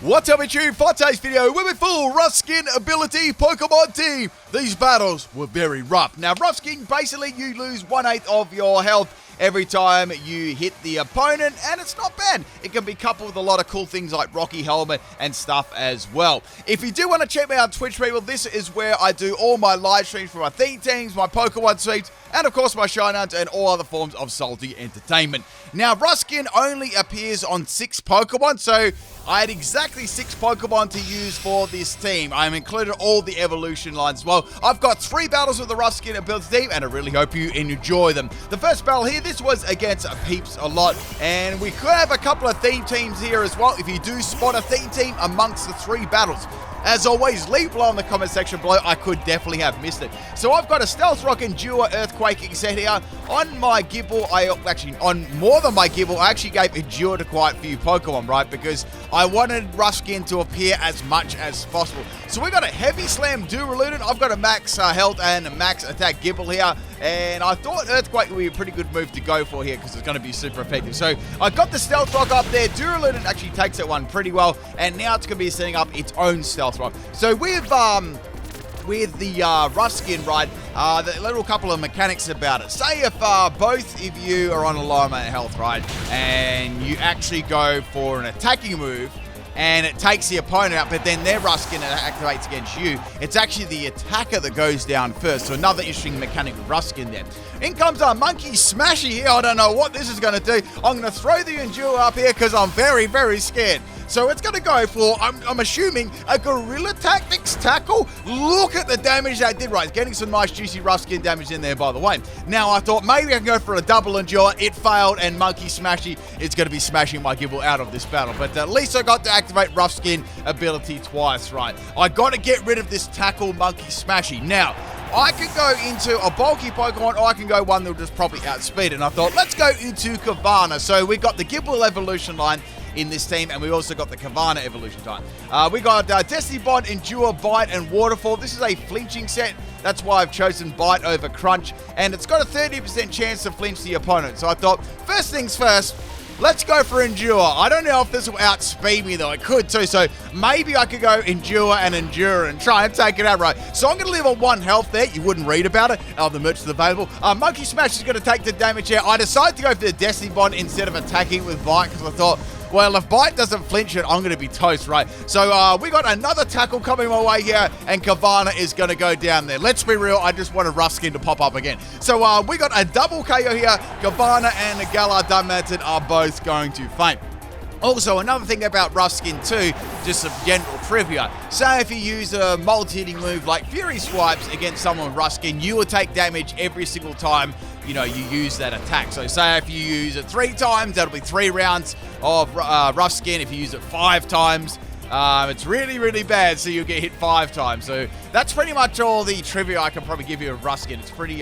What's up, YouTube? For today's video, we're with full rough skin ability Pokemon team. These battles were very rough. Now, rough skin, basically you lose 1/8 of your health every time you hit the opponent, and it's not bad. It can be coupled with a lot of cool things like Rocky Helmet and stuff as well. If you do want to check me out on Twitch, people, this is where I do all my live streams for my theme teams, my Pokemon streams, and of course my Showdowns and all other forms of salty entertainment. Now, Ruskin only appears on 6 Pokemon, so I had exactly 6 Pokemon to use for this team. I'm included all the evolution lines as well. I've got 3 battles with the Ruskin ability team, and I really hope you enjoy them. The first battle here, this was against Peeps a lot, and we could have a couple of theme teams here as well if you do spot a theme team amongst the 3 battles. As always, leave below in the comment section below. I could definitely have missed it. So I've got a Stealth Rock, Endure, Earthquaking set here. On my Gible, on more than my Gible, I actually gave Endure to quite a few Pokemon, right? Because I wanted Ruskin to appear as much as possible. So we got a Heavy Slam Duraludon. I've got a max health and a max attack Gible here. And I thought Earthquake would be a pretty good move to go for here because it's going to be super effective. So I got the Stealth Rock up there. Duraludon actually takes that one pretty well. And now it's going to be setting up its own Stealth Rock. So with the Ruskin, right, the little couple of mechanics about it. Say if both of you are on a low amount of health, right, and you actually go for an attacking move, and it takes the opponent out, but then their Ruskin activates against you. It's actually the attacker that goes down first. So another interesting mechanic with Ruskin there. In comes our Monkey Smashy here. I don't know what this is going to do. I'm going to throw the Endure up here because I'm very, very scared. So it's going to go for, I'm assuming, a Gorilla Tactics tackle. Look at the damage that did. Right, it's getting some nice juicy Ruskin damage in there, by the way. Now, I thought maybe I can go for a double Endure. It failed, and Monkey Smashy is going to be smashing my Gible out of this battle. But at least I got to activate Ruskin ability twice, right? I got to get rid of this tackle Monkey Smashy. Now, I could go into a bulky Pokemon, or I can go one that will just probably outspeed. And I thought, let's go into Carvanha. So we got the Gible evolution line in this team, and we also got the Carvanha evolution time. We got Destiny Bond, Endure, Bite, and Waterfall. This is a flinching set. That's why I've chosen Bite over Crunch, and it's got a 30% chance to flinch the opponent. So I thought, first things first, let's go for Endure. I don't know if this will outspeed me, though. It could too, so maybe I could go Endure and try and take it out right. So I'm going to leave on 1 health there. You wouldn't read about it. The merch is available. Monkey Smash is going to take the damage here. I decided to go for the Destiny Bond instead of attacking with Bite because I thought, well, if Bite doesn't flinch it, I'm going to be toast, right? So we got another tackle coming my way here, and Carvanha is going to go down there. Let's be real, I just want a Ruskin to pop up again. So we got a double KO here. Carvanha and Galar Dunmanton are both going to faint. Also, another thing about Ruskin too, just some general trivia. Say if you use a multi-hitting move like Fury Swipes against someone with Ruskin, you will take damage every single time you use that attack. So say if you use it 3 times, that'll be 3 rounds of Ruskin. If you use it 5 times, it's really, really bad, so you'll get hit 5 times. So that's pretty much all the trivia I can probably give you of Ruskin. It's pretty,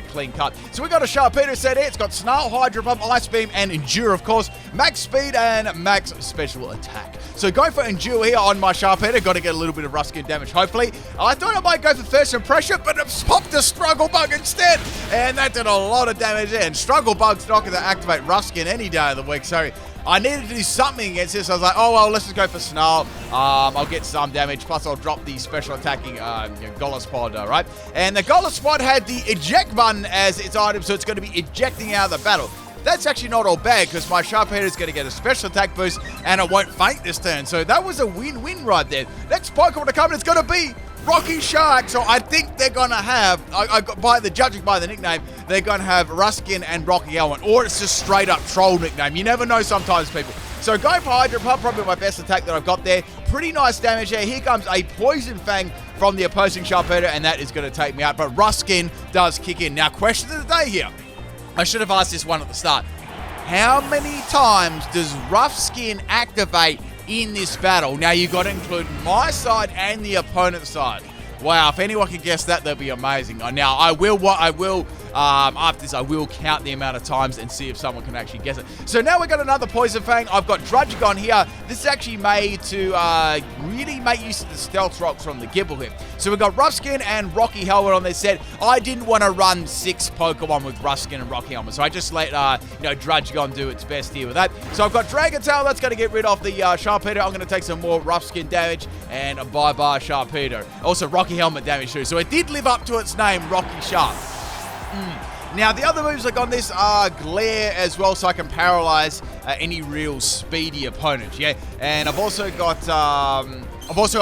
clean cut. So we got a Sharpedo set here. It's got Snarl, Hydro Pump, Ice Beam, and Endure, of course. Max Speed and Max Special Attack. So go for Endure here on my Sharpedo. Got to get a little bit of Ruskin damage, hopefully. I thought I might go for First Impression, but it's popped a Struggle Bug instead. And that did a lot of damage there. And Struggle Bug's not going to activate Ruskin any day of the week. So I needed to do something against this. I was like, oh, well, let's just go for Snarl. I'll get some damage, plus I'll drop the special attacking Golluspod, right? And the Golluspod had the eject button as its item, so it's going to be ejecting out of the battle. That's actually not all bad, because my Sharpedo is going to get a special attack boost, and it won't faint this turn. So that was a win-win right there. Next Pokemon to come, it's going to be Rocky Shark. So I think they're going to have, judging by the nickname, they're going to have Ruskin and Rocky Helmet, or it's just straight up troll nickname. You never know sometimes, people. So go for Hydro Pump, probably my best attack that I've got there. Pretty nice damage there. Here comes a Poison Fang from the opposing Sharpedo, and that is going to take me out. But Ruskin does kick in. Now, question of the day here. I should have asked this one at the start. How many times does Ruskin activate in this battle? Now, you've got to include my side and the opponent's side. Wow, if anyone can guess that, that'd be amazing. Now, after this, I will count the amount of times and see if someone can actually guess it. So now we've got another Poison Fang. I've got Druddigon here. This is actually made to really make use of the Stealth Rocks from the Gible here. So we've got Rough Skin and Rocky Helmet on this set. I didn't want to run 6 Pokemon with Rough Skin and Rocky Helmet, so I just let Druddigon do its best here with that. So I've got Dragon Tail. That's going to get rid of the Sharpedo. I'm going to take some more Rough Skin damage and a bye-bye Sharpedo. Also, Rocky Helmet damage too. So it did live up to its name, Rocky Sharp. Now, the other moves like on this are Glare as well, so I can paralyze any real speedy opponent, yeah? And I've also got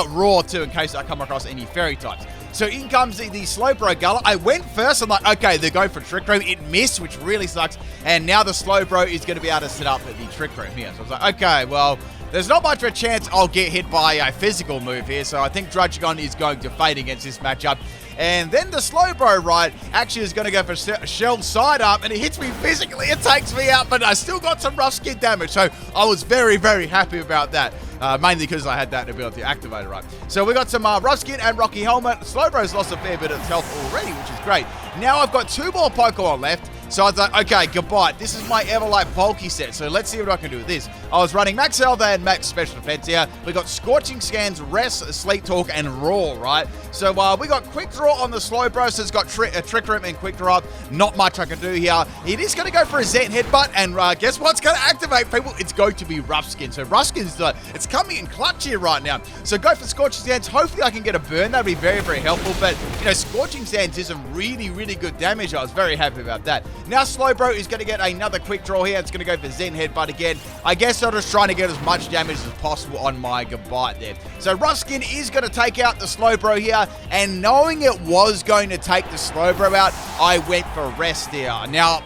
Roar too, in case I come across any Fairy types. So in comes the Slowbro Gullet. I went first. I'm like, okay, they're going for Trick Room. It missed, which really sucks. And now the Slowbro is going to be able to set up the Trick Room here. So I was like, okay, well, there's not much of a chance I'll get hit by a physical move here. So I think Druddigon is going to fade against this matchup. And then the Slowbro, right, actually is going to go for Shell Side Up, and it hits me physically. It takes me out, but I still got some Rough Skin damage. So I was very, very happy about that. Mainly because I had that ability activated, right? So we got some Rough Skin and Rocky Helmet. Slowbro's lost a fair bit of its health already, which is great. Now I've got 2 more Pokemon left. So I was like, okay, goodbye. This is my Everlight bulky set. So let's see what I can do with this. I was running Max Health and Max Special Defense here. We got Scorching Sands, Rest, Sleep Talk, and Roar, right? So we got Quick Draw on the Slowbro. So it's got Trick Room and Quick Draw up. Not much I can do here. It is going to go for a Zen Headbutt. And guess what's going to activate, people? It's going to be Rough Skin. So Rough Skin's it's coming in clutch here right now. So go for Scorching Sands. Hopefully I can get a burn. That'll be very, very helpful. But, Scorching Sands is some really, really good damage. I was very happy about that. Now Slowbro is going to get another Quick Draw here. It's going to go for Zen Headbutt again. I guess I'm just trying to get as much damage as possible on my Gabite there. So Rough Skin is going to take out the Slowbro here. And knowing it was going to take the Slowbro out, I went for Rest there. Now,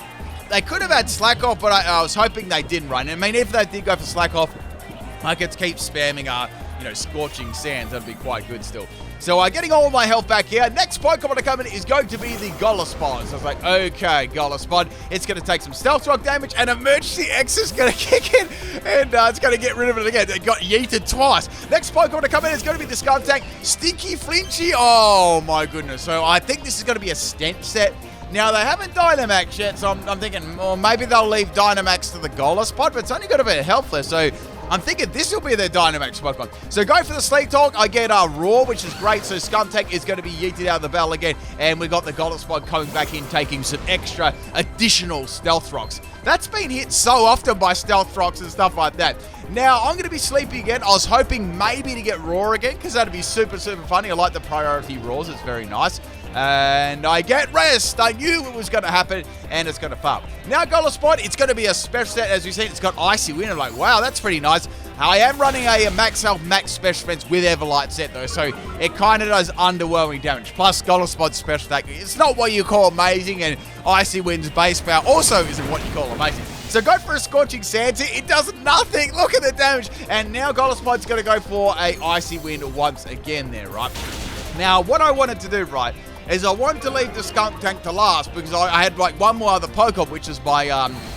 they could have had Slack Off, but I was hoping they didn't, right? I mean, if they did go for Slack Off, I could keep spamming, Scorching Sands. That'd be quite good still. So getting all my health back here. Next Pokemon to come in is going to be the Golluspot. So I was like, okay, Golluspot. It's going to take some Stealth Rock damage, and Emergency X is going to kick in, and it's going to get rid of it again. It got yeeted twice. Next Pokemon to come in is going to be the Skuntank. Stinky Flinchy. Oh, my goodness. So I think this is going to be a Stench set. Now, they haven't Dynamax yet, so I'm thinking, well, maybe they'll leave Dynamax to the Golluspot, but it's only got a bit of health left, so I'm thinking this will be their Dynamax Pokemon. So go for the Sleep Talk. I get Roar, which is great. So Skuntank is going to be yeeted out of the battle again. And we got the Golluspot coming back in, taking some extra additional Stealth Rocks. That's been hit so often by Stealth Rocks and stuff like that. Now, I'm going to be sleepy again. I was hoping maybe to get Roar again, because that'd be super, super funny. I like the priority Roars. It's very nice. And I get Rest. I knew it was going to happen, and it's going to fail. Now, Golluspot, it's going to be a special set. As you've seen, it's got Icy Wind. I'm like, wow, that's pretty nice. I am running a Max Health, Max Special Defense with Everlight set, though, so it kind of does underwhelming damage. Plus, Golluspot's special attack, it's not what you call amazing, and Icy Wind's base power also isn't what you call amazing. So go for a Scorching Sands here. It does nothing. Look at the damage. And now Golluspot's going to go for a Icy Wind once again there, right? Now, what I wanted to do, right, is I wanted to leave the Skuntank to last because I had like one more other Pokemon, which is my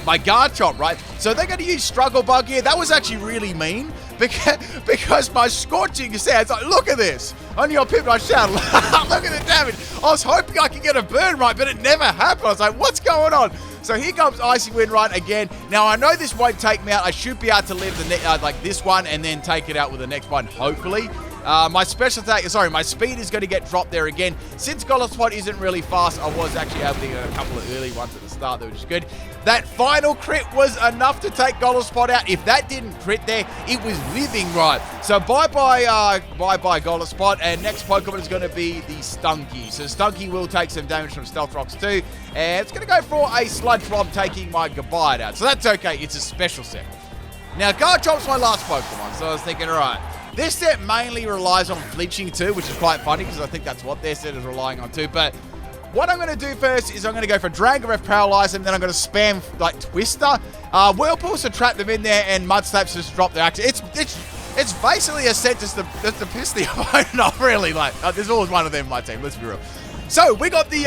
Garchomp, right? So they're going to use Struggle Bug here. That was actually really mean because my Scorching Sands, like, look at this. On your PIMPNITE Shadow, look at the damage. I was hoping I could get a burn right, but it never happened. I was like, what's going on? So here comes Icy Wind right again. Now, I know this won't take me out. I should be able to live the like this one and then take it out with the next one, hopefully. My speed is going to get dropped there again. Since Golluspot isn't really fast, I was actually able to get a couple of early ones at the start, which is good. That final crit was enough to take Golluspot out. If that didn't crit there, it was living right. So bye-bye Golluspot, and next Pokemon is going to be the Stunky. So Stunky will take some damage from Stealth Rocks too, and it's going to go for a Sludge Bomb, taking my Gabite out. So that's okay, it's a special set. Now, Garchomp's my last Pokemon, so I was thinking, alright, this set mainly relies on flinching too, which is quite funny because I think that's what their set is relying on too. But what I'm going to do first is I'm going to go for Dragon Breath, Paralyze them, then I'm going to spam like Twister. Whirlpools to trap them in there, and Mud Slaps just drop their action. It's basically a set just to piss the opponent off, really. Like, there's always one of them in my team, let's be real. So we got the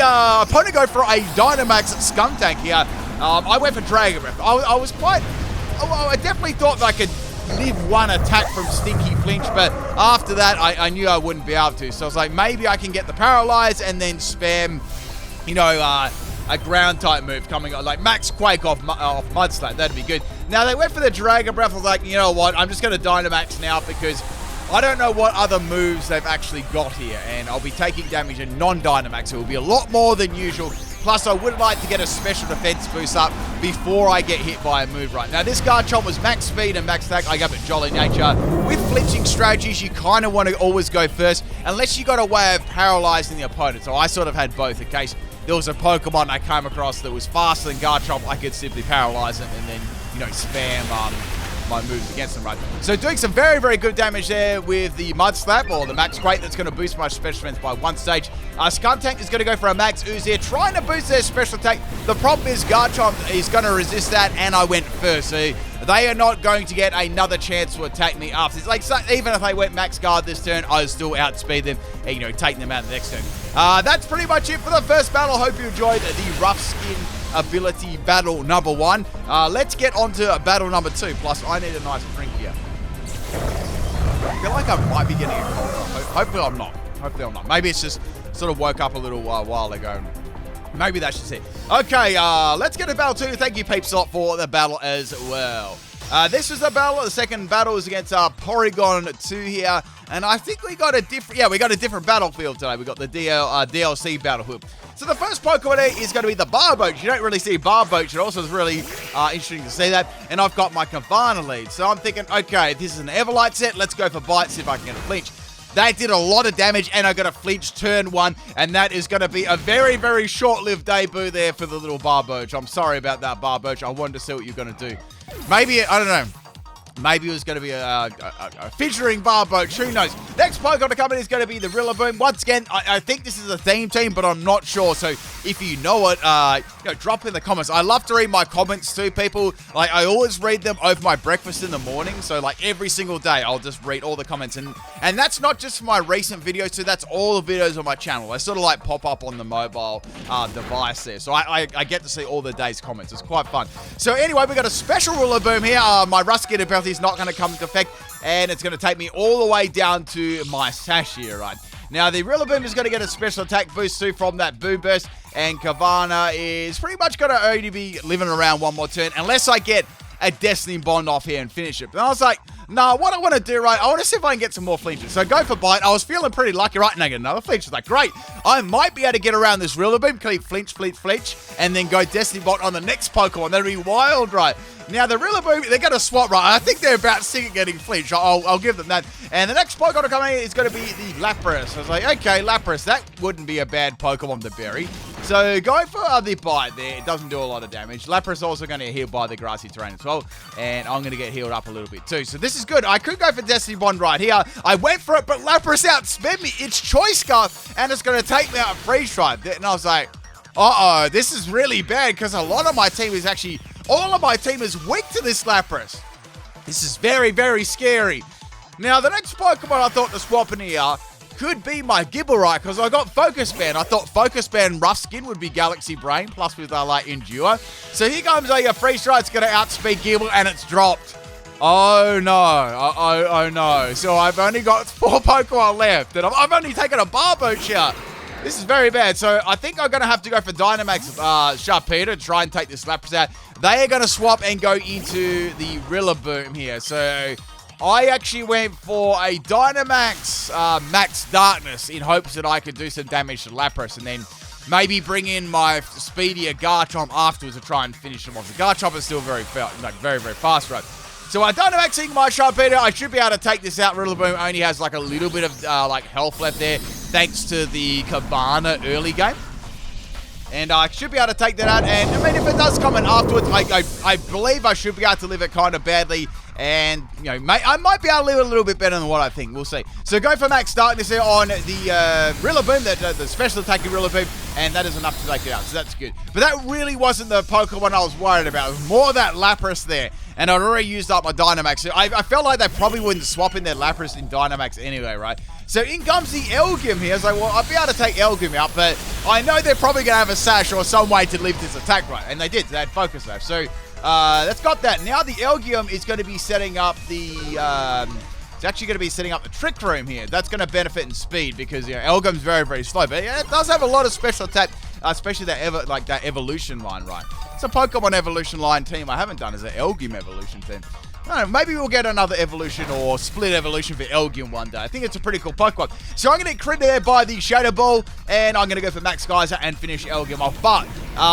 opponent go for a Dynamax Skuntank here. I went for Dragon Breath. I definitely thought that I could live one attack from Stinky Flinch, but after that, I knew I wouldn't be able to. So I was like, maybe I can get the Paralyze and then spam, you know, a ground type move coming on, like Max Quake off Mudslap. That'd be good. Now, they went for the Dragon Breath. I was like, you know what? I'm just going to Dynamax now because I don't know what other moves they've actually got here, and I'll be taking damage in non-Dynamax. It will be a lot more than usual. Plus, I would like to get a special defense boost up before I get hit by a move right. Now, this Garchomp was max speed and max attack. I gave it Jolly Nature. With flinching strategies, you kind of want to always go first, unless you got a way of paralyzing the opponent. So I sort of had both in case there was a Pokemon I came across that was faster than Garchomp. I could simply paralyze it and then, you know, spam my moves against them, right? So doing some very, very good damage there with the Mud Slap or the Max Quake. That's going to boost my special defense by 1 stage. Skuntank is going to go for a Max Ooze here, trying to boost their special attack. The problem is Garchomp is going to resist that, and I went first. So they are not going to get another chance to attack me after. It's like, so even if they went Max Guard this turn, I would still outspeed them and, you know, taking them out the next turn. That's pretty much it for the first battle. Hope you enjoyed the Rough Skin ability battle number 1. Let's get on to battle number 2. Plus, I need a nice drink here. I feel like I might be getting a cold. Hopefully I'm not. Hopefully I'm not. Maybe it's just sort of woke up a little while ago. Maybe that's just it. Okay, let's get to battle 2. Thank you, Peepsot, for the battle as well. This was the battle. The second battle was against Porygon 2 here. And I think we got a different, we got a different battlefield today. We got the DLC battlefield. So the first Pokemon is going to be the Barboach. You don't really see Barboach at all, so it's really interesting to see that. And I've got my Carvanha lead. So I'm thinking, okay, this is an Everlight set. Let's go for Bite, see if I can get a flinch. That did a lot of damage, and I got a flinch turn 1, and that is going to be a very, very short-lived debut there for the little Barboach. I'm sorry about that, Barboach. I wanted to see what you're going to do. Maybe, I don't know. Maybe it was going to be a featuring Barboach. Who knows? Next Pokemon to come in is going to be the Rillaboom. Once again, I think this is a theme team, but I'm not sure. So if you know it, you know, drop in the comments. I love to read my comments too, people. Like, I always read them over my breakfast in the morning. So like every single day, I'll just read all the comments. And that's not just for my recent videos too. That's all the videos on my channel. I sort of like pop up on the mobile device there. So I get to see all the day's comments. It's quite fun. So anyway, we got a special Rillaboom here. My Rusket ability is not going to come into effect, and it's going to take me all the way down to my Sash here, right? Now, the Rillaboom is going to get a special attack boost too from that Boo Burst, and Carvanha is pretty much going to only be living around one more turn, unless I get a Destiny Bond off here and finish it. But I was like, no, what I want to do, right, I want to see if I can get some more flinches. So go for Bite. I was feeling pretty lucky, right? And I get another flinch. It's like, great. I might be able to get around this Rillaboom, keep flinch, and then go Destiny Bond on the next Pokemon. That'd be wild, right? Now, the Rillaboom, they're going to swap, right? I think they're about sick of getting flinch. I'll give them that. And the next Pokemon to come in is going to be the Lapras. I was like, okay, Lapras, that wouldn't be a bad Pokemon to bury. So going for the Bite there, it doesn't do a lot of damage. Lapras also going to get healed by the grassy terrain as well. And I'm going to get healed up a little bit too. So this is good. I could go for Destiny Bond right here. I went for it, but Lapras outsped me. It's Choice Scarf, and it's going to take me out Freeze Drive. And I was like, uh-oh, this is really bad because a lot of my team is actually... All of my team is weak to this Lapras. This is very, very scary. Now, the next Pokemon I thought to swap in here could be my Gible, right? Because I got Focus Band. I thought Focus Band Rough Skin would be Galaxy Brain, plus with like Endure. So here comes a Freeze Dry. It's going to outspeed Gible, and it's dropped. Oh no. Oh no. So I've only got 4 Pokemon left, and I've only taken a Barboach here. This is very bad. So I think I'm going to have to go for Dynamax Sharpedo to try and take this Lapras out. They are going to swap and go into the Rillaboom here. So I actually went for a Dynamax Max Darkness in hopes that I could do some damage to Lapras and then maybe bring in my speedier Garchomp afterwards to try and finish him off. The Garchomp is still very fast, right? So I Dynamaxing my Sharpedo. I should be able to take this out. Rillaboom only has like a little bit of like health left there thanks to the Carvanha early game. And I should be able to take that out. And I mean, if it does come in afterwards, I believe I should be able to live it kind of badly. And, you know, I might be able to live it a little bit better than what I think. We'll see. So go for Max Darkness here on the Rillaboom, the special attacking Rillaboom. And that is enough to take it out. So that's good. But that really wasn't the Pokemon I was worried about. It was more that Lapras there. And I'd already used up my Dynamax. So I felt like they probably wouldn't swap in their Lapras in Dynamax anyway, right? So in comes the Elgim here. So, well, I'd be able to take Elgim out, but I know they're probably going to have a Sash or some way to live this attack, right? And they did. They had Focus Sash. So That's got that. Now the Elgium is going to be setting up the... it's actually going to be setting up the Trick Room here. That's going to benefit in speed because, you know, Elgium's very, very slow. But yeah, it does have a lot of special attack, especially that evolution line, right? It's a Pokemon evolution line team I haven't done as an Elgium evolution team. I don't know, maybe we'll get another evolution or split evolution for Elgium one day. I think it's a pretty cool Pokemon. So I'm going to get critted there by the Shadow Ball, and I'm going to go for Max Geyser and finish Elgium off. But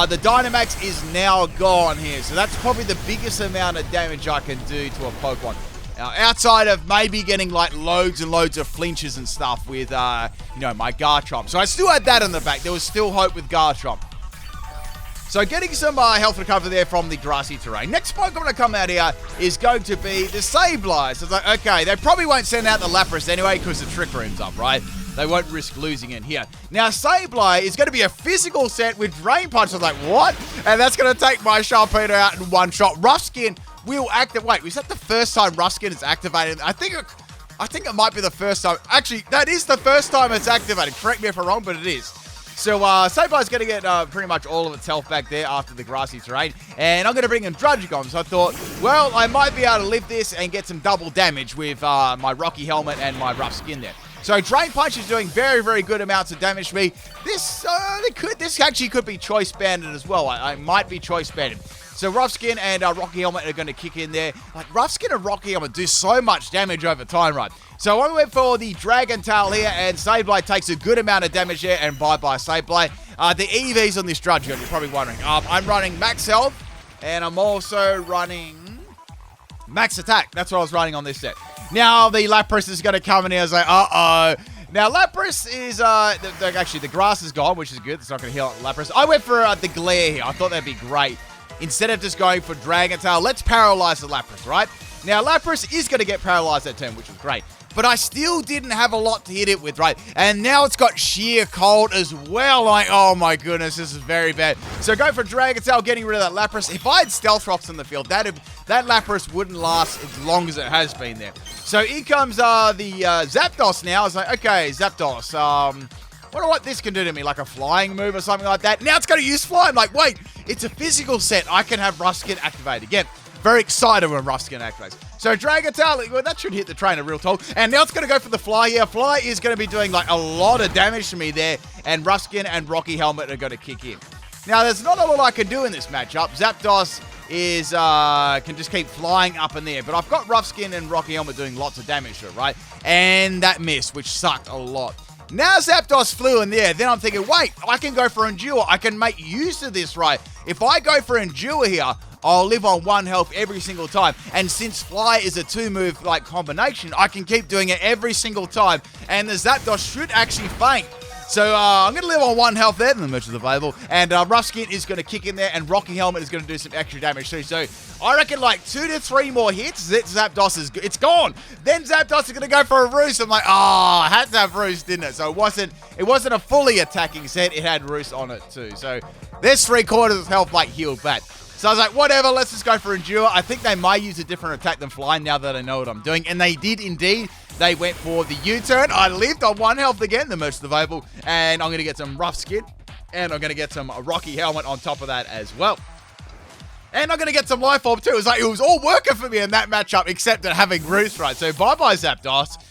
the Dynamax is now gone here, so that's probably the biggest amount of damage I can do to a Pokemon. Now, outside of maybe getting like loads and loads of flinches and stuff with, you know, my Garchomp. So I still had that in the back. There was still hope with Garchomp. So getting some health recovery there from the grassy terrain. Next Pokemon to come out here is going to be the Sableye. So it's like, okay, they probably won't send out the Lapras anyway because the Trick Room's up, right? They won't risk losing it here. Now, Sableye is going to be a physical set with Drain Punch. I was like, what? And that's going to take my Sharpedo out in one shot. Rough Skin will activate. Wait, was that the first time Rough Skin is activated? I think it might be the first time. Actually, that is the first time it's activated. Correct me if I'm wrong, but it is. So, Sableye's going to get pretty much all of its health back there after the grassy terrain. And I'm going to bring in Druddigon. So I thought, well, I might be able to live this and get some double damage with my Rocky Helmet and my Rough Skin there. So Drain Punch is doing very, very good amounts of damage to me. This actually could be Choice Banded as well. I might be Choice Banded. So Rough Skin and Rocky Helmet are going to kick in there. Like, Rough Skin and Rocky Helmet do so much damage over time, right? So I went for the Dragon Tail here, and Sableye takes a good amount of damage there, and bye-bye Sableye. The EVs on this Druddigon, you're probably wondering. I'm running Max Health, and I'm also running Max Attack. That's what I was running on this set. Now the Lapras is going to come in here and say, uh-oh. Now, Lapras is, actually, the grass is gone, which is good. It's not going to heal Lapras. I went for the Glare here. I thought that'd be great. Instead of just going for Dragon Tail, let's paralyze the Lapras, right? Now, Lapras is going to get paralyzed that turn, which is great. But I still didn't have a lot to hit it with, right? And now it's got Sheer Cold as well. Like, oh my goodness, this is very bad. So go for Dragon Tail, getting rid of that Lapras. If I had Stealth Rocks in the field, that Lapras wouldn't last as long as it has been there. So in comes the Zapdos now. I was like, okay, Zapdos, wonder what this can do to me, like a flying move or something like that. Now it's going to use fly. I'm like, wait, it's a physical set. I can have Rough Skin activated again. Very excited when Rough Skin activates. So Dragon Tail, well, that should hit the trainer real tall. And now it's going to go for the Fly here. Fly is going to be doing like a lot of damage to me there. And Rough Skin and Rocky Helmet are going to kick in. Now, there's not a lot I can do in this matchup. Zapdos is can just keep flying up in there. But I've got Rough Skin and Rocky Helmet doing lots of damage to it, right? And that miss, which sucked a lot. Now Zapdos flew in there, then I'm thinking, wait, I can go for Endure. I can make use of this, right? If I go for Endure here, I'll live on 1 health every single time. And since Fly is a 2-move like combination, I can keep doing it every single time. And the Zapdos should actually faint. So I'm going to live on 1 health there, and the merch is available. And Rough Skin is going to kick in there, and Rocky Helmet is going to do some extra damage too. So I reckon like 2 to 3 more hits, Zapdos is it's gone. Then Zapdos is going to go for a Roost. I'm like, I had to have Roost, didn't it? So it wasn't a fully attacking set. It had Roost on it too. So there's 3/4 of health like healed back. So I was like, whatever, let's just go for Endure. I think they might use a different attack than Fly now that I know what I'm doing. And they did indeed. They went for the U-turn. I lived on 1 health again, the merch is available. And I'm going to get some Rough Skin. And I'm going to get some Rocky Helmet on top of that as well. And I'm going to get some Life Orb too. It was all working for me in that matchup, except that having Roost, right? So bye-bye Zapdos.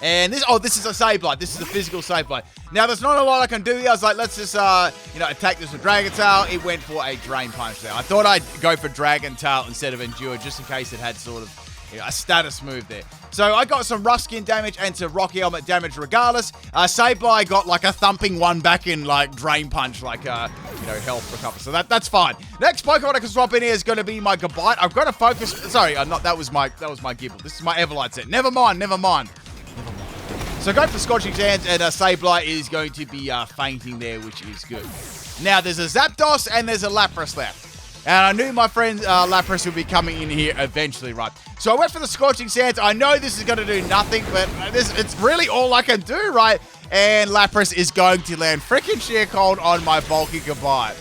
And this is a Sableye. This is a physical Sableye. Now, there's not a lot I can do here. I was like, let's just, attack this with Dragon Tail. It went for a Drain Punch there. I thought I'd go for Dragon Tail instead of Endure, just in case it had sort of a status move there. So I got some Rough Skin damage and some Rocky Helmet damage regardless. Sableye got like a thumping one back in like Drain Punch, like, health recovery. So that's fine. Next Pokemon I can swap in here is going to be my Gabite. I've got to focus. Sorry, that was my Gible. This is my Everlight set. Never mind. So go for Scorching Sands, and Sableye is going to be fainting there, which is good. Now, there's a Zapdos and there's a Lapras left. And I knew my friend Lapras would be coming in here eventually, right? So I went for the Scorching Sands. I know this is going to do nothing, but it's really all I can do, right? And Lapras is going to land freaking Sheer Cold on my bulky Gabite.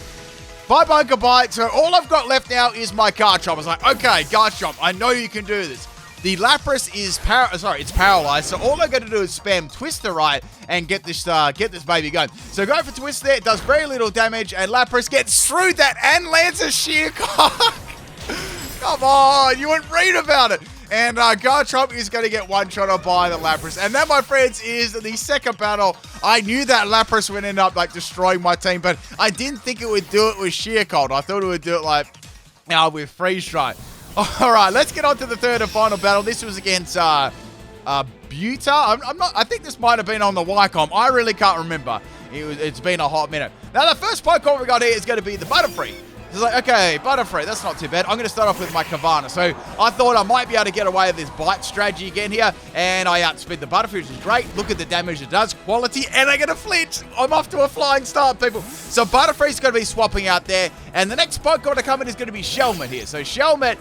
Bye-bye, Gabite. So all I've got left now is my Garchomp. I was like, okay, Garchomp, I know you can do this. The Lapras is it's paralyzed, so all I got to do is spam Twister right and get this baby going. So go for Twister there, it does very little damage, and Lapras gets through that and lands a Sheer Cock. Come on, you wouldn't read about it. And Garchomp is going to get one-shot by the Lapras. And that, my friends, is the second battle. I knew that Lapras would end up, like, destroying my team, but I didn't think it would do it with Sheer Cold. I thought it would do it, like, with Freeze Dry. All right, let's get on to the third and final battle. This was against Buta. I think this might have been on the Wycombe. I really can't remember. It's been a hot minute. Now, the first Pokemon we got here is going to be the Butterfree. It's like, okay, Butterfree, that's not too bad. I'm going to start off with my Carvanha. So I thought I might be able to get away with this bite strategy again here. And I outspeed the Butterfree, which is great. Look at the damage it does. Quality. And I get a flinch. I'm off to a flying start, people. So Butterfree's going to be swapping out there. And the next Pokemon to come in is going to be Shelmet here. So Shelmet,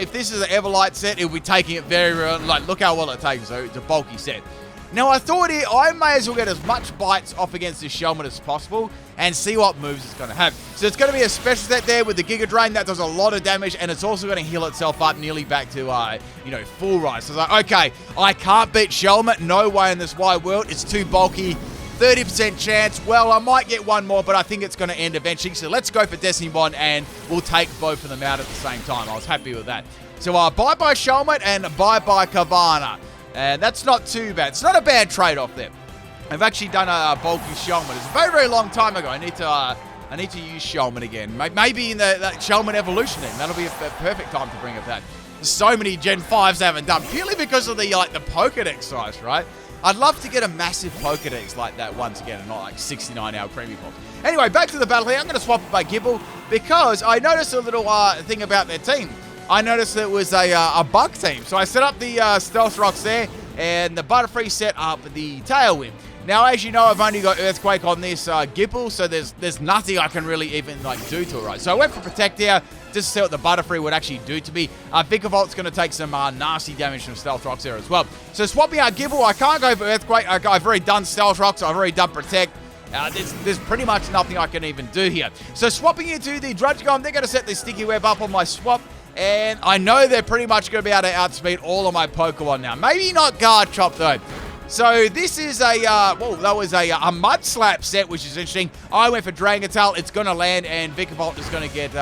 if this is an Everlight set, it'll be taking it very well. Like, look how well it takes. So it's a bulky set. Now, I thought here, I may as well get as much bites off against this Shelmet as possible and see what moves it's going to have. So it's going to be a special set there with the Giga Drain. That does a lot of damage, and it's also going to heal itself up nearly back to, full rise. So I was like, okay, I can't beat Shelmet. No way in this wide world. It's too bulky. 30% chance. Well, I might get one more, but I think it's going to end eventually. So let's go for Destiny Bond, and we'll take both of them out at the same time. I was happy with that. So bye-bye Shelmet and bye-bye Carvanha. And that's not too bad. It's not a bad trade-off there. I've actually done a bulky Shelmet. It's a very, very long time ago. I need to use Shelmet again. Maybe in the Shelmet evolution then. That'll be a perfect time to bring it back. There's so many Gen 5s I haven't done. Purely because of the Pokedex size, right? I'd love to get a massive Pokedex like that once again and not like 69-hour premium box. Anyway, back to the battle here. I'm going to swap it by Gible because I noticed a little thing about their team. I noticed it was a bug team. So I set up the Stealth Rocks there, and the Butterfree set up the Tailwind. Now, as you know, I've only got Earthquake on this Gible, so there's nothing I can really even do to it, right? So I went for Protect here, just to see what the Butterfree would actually do to me. Vikavolt going to take some nasty damage from Stealth Rocks there as well. So swapping out Gible, I can't go for Earthquake. I've already done Stealth Rocks, I've already done Protect. There's pretty much nothing I can even do here. So swapping into the Druddigon, they're going to set the Sticky Web up on my swap. And I know they're pretty much going to be able to outspeed all of my Pokemon now. Maybe not Garchomp, though. So this is that was a Mud Slap set, which is interesting. I went for Dragonatal. It's going to land, and Vikavolt is going to get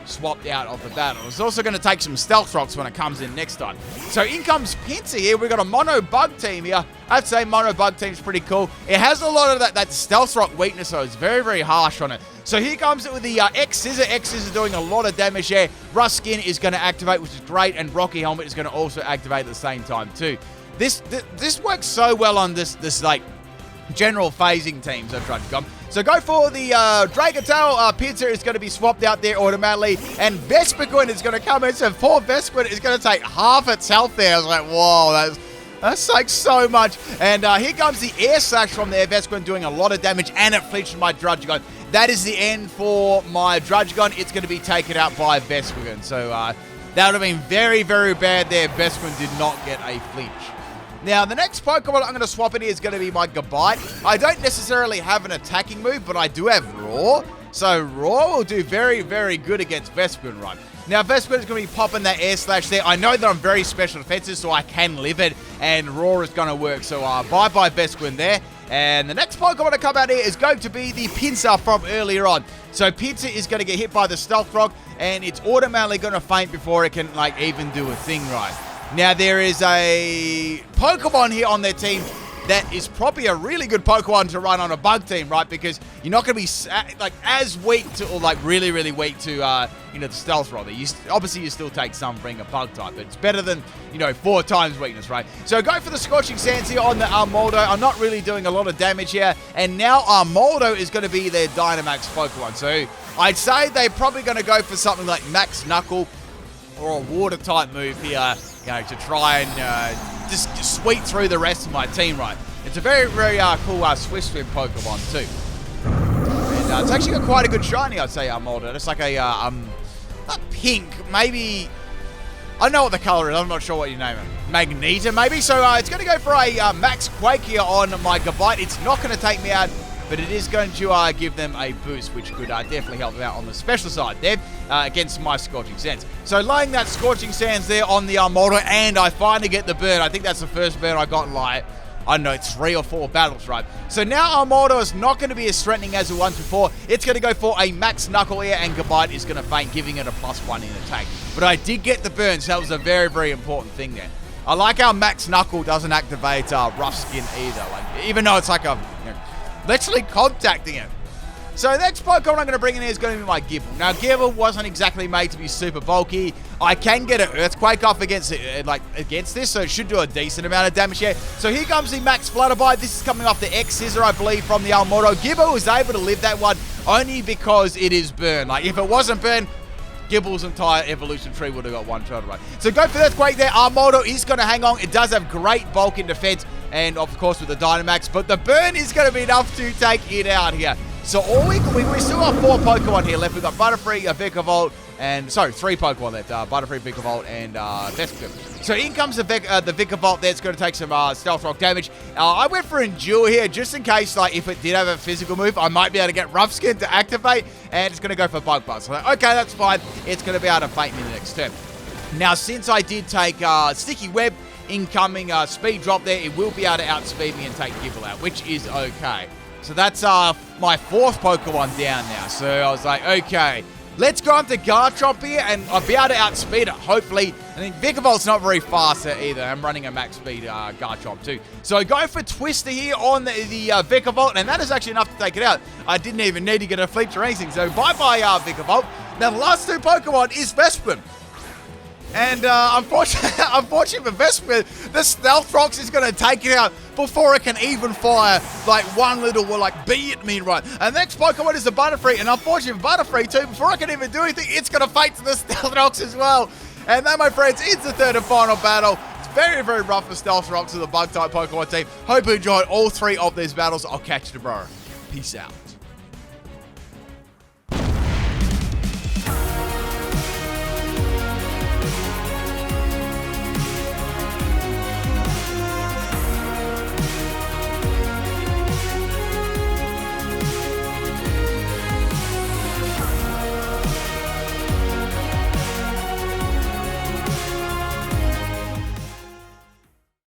swapped out of the battle. It's also going to take some Stealth Rocks when it comes in next time. So in comes Pinsir here. We've got a Mono Bug team here. I'd say Mono Bug team's pretty cool. It has a lot of that Stealth Rock weakness, so it's very, very harsh on it. So here comes it with the X-Scissor. X-Scissor doing a lot of damage there. Ruskin is going to activate, which is great, and Rocky Helmet is going to also activate at the same time too. This works so well on this like general phasing teams of Druddigon. So go for the Dragonatal. Pinsir is going to be swapped out there automatically, and Vespiquen is going to come in. So poor Vespiquen is going to take half its health there. I was like, whoa, that's like so much. And here comes the Air Slash from there. Vespiquen doing a lot of damage, and it flinched my Druddigon. That is the end for my Druddigon. It's going to be taken out by Vespiquen. So that would have been very, very bad there. Vespiquen did not get a flinch. Now, the next Pokemon I'm going to swap in here is going to be my Gabite. I don't necessarily have an attacking move, but I do have Roar. So Roar will do very, very good against Vespiquen, right? Now, Vespiquen is going to be popping that Air Slash there. I know that I'm very special defensive, so I can live it, and Roar is going to work. So bye-bye Vespiquen there. And the next Pokemon to come out here is going to be the Pinsir from earlier on. So Pinsir is going to get hit by the Stealth Rock, and it's automatically going to faint before it can even do a thing right. Now, there is a Pokemon here on their team that is probably a really good Pokemon to run on a bug team, right? Because you're not going to be as weak to, or really, really weak to, the Stealth Rock. Obviously, you still take some being a bug type, but it's better than, 4 times weakness, right? So go for the Scorching Sands here on the Armaldo. I'm not really doing a lot of damage here, and now Armaldo is going to be their Dynamax Pokemon. So I'd say they're probably going to go for something like Max Knuckle or a water type move here, to try and just sweep through the rest of my team, right? It's a very, very cool Swift Swim Pokemon too. And it's actually got quite a good shiny, I'd say, Armaldo. It's like a pink, maybe. I don't know what the color is. I'm not sure what you name it. Magneto, maybe? So it's going to go for a Max Quake here on my Gabite. It's not going to take me out, but it is going to give them a boost, which could definitely help them out on the special side there against my Scorching Sands. So laying that Scorching Sands there on the Armaldo, and I finally get the burn. I think that's the first burn I got in I don't know, 3 or 4 battles, right? So now Armaldo is not going to be as threatening as it was before. It's going to go for a max knuckle here, and Gible is going to faint, giving it a +1 in attack. But I did get the burn, so that was a very, very important thing there. I like how max knuckle doesn't activate rough skin either, like, even though it's like a, literally contacting it. So the next Pokemon I'm going to bring in here is going to be my Gible. Now, Gible wasn't exactly made to be super bulky. I can get an Earthquake off against this, so it should do a decent amount of damage here. So here comes the Max Flutterby. This is coming off the X-Scissor, I believe, from the Armaldo. Gible was able to live that one only because it is burn. Like, if it wasn't burn, Gible's entire evolution tree would have got one shot right. So go for the Earthquake there. Armaldo is going to hang on. It does have great bulk in defense, and of course with the Dynamax, but the burn is going to be enough to take it out here. So all we still have 4 Pokemon here left. We've got Butterfree, Vikavolt, and sorry, 3 Pokemon left. Butterfree, Vikavolt, and Vespiquen. So in comes the Vikavolt there. It's going to take some Stealth Rock damage. I went for Endure here just in case, like, if it did have a physical move, I might be able to get Rough Skin to activate, and it's going to go for Bug Buzz. So, okay, that's fine. It's going to be able to faint me the next turn. Now, since I did take Sticky Web, incoming speed drop there, it will be able to outspeed me and take Gible out, which is okay. So that's my 4th Pokemon down now. So I was like, okay, let's go into Garchomp here, and I'll be able to outspeed it, hopefully. I think Vikavolt's not very fast either. I'm running a max speed Garchomp too. So I go for Twister here on the Vikavolt, and that is actually enough to take it out. I didn't even need to get a Fleet or anything. So bye-bye Vikavolt. Now the last 2 Pokemon is Vespiquen. And unfortunately for Vespiquen, the Stealth Rocks is going to take it out before it can even fire like one little, bee at me, right? And the next Pokemon is the Butterfree, and unfortunately for Butterfree too, before I can even do anything, it's going to faint to the Stealth Rocks as well. And that, my friends, is the 3rd and final battle. It's very, very rough for Stealth Rocks to the Bug-type Pokemon team. Hope you enjoyed all 3 of these battles. I'll catch you tomorrow. Peace out.